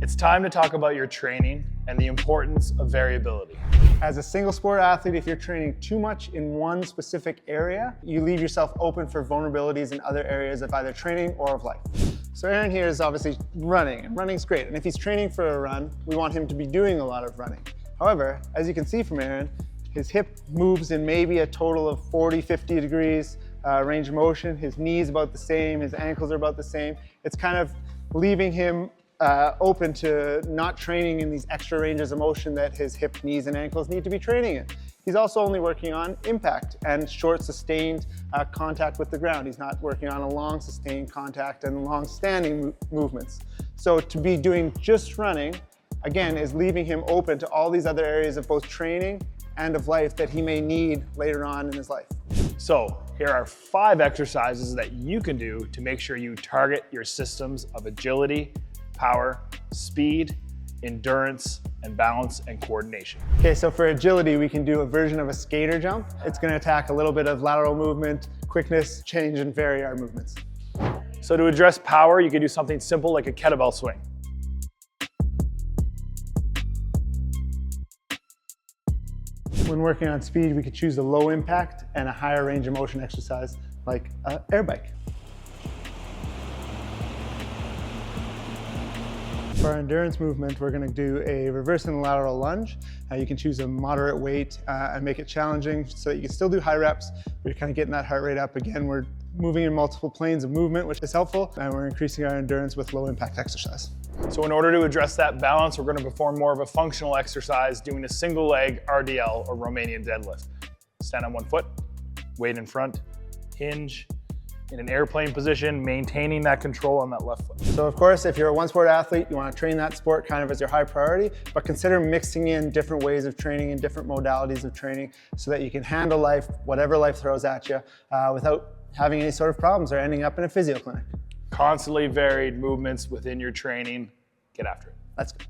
It's time to talk about your training and the importance of variability. As a single sport athlete, if you're training too much in one specific area, you leave yourself open for vulnerabilities in other areas of either training or of life. So Aaron here is obviously running, and running's great. And if he's training for a run, we want him to be doing a lot of running. However, as you can see from Aaron, his hip moves in maybe a total of 40, 50 degrees range of motion. His knees about the same, his ankles are about the same. It's kind of leaving him open to not training in these extra ranges of motion that his hip, knees, and ankles need to be training in. He's also only working on impact and short sustained contact with the ground. He's not working on a long sustained contact and long standing movements. So to be doing just running, again, is leaving him open to all these other areas of both training and of life that he may need later on in his life. So here are 5 exercises that you can do to make sure you target your systems of agility, power, speed, endurance, and balance and coordination. Okay, so for agility, we can do a version of a skater jump. It's going to attack a little bit of lateral movement, quickness, change, and vary our movements. So to address power, you can do something simple like a kettlebell swing. When working on speed, we could choose a low impact and a higher range of motion exercise like an air bike. For our endurance movement, we're going to do a reverse and lateral lunge. You can choose a moderate weight and make it challenging so that you can still do high reps, but you're kind of getting that heart rate up. Again, we're moving in multiple planes of movement, which is helpful, and we're increasing our endurance with low impact exercise. So in order to address that balance, we're going to perform more of a functional exercise doing a single leg RDL or Romanian deadlift. Stand on one foot, weight in front, hinge, in an airplane position, maintaining that control on that left foot. So of course, if you're a one sport athlete, you want to train that sport kind of as your high priority, but consider mixing in different ways of training and different modalities of training so that you can handle life, whatever life throws at you, without having any sort of problems or ending up in a physio clinic. Constantly varied movements within your training. Get after it. That's good.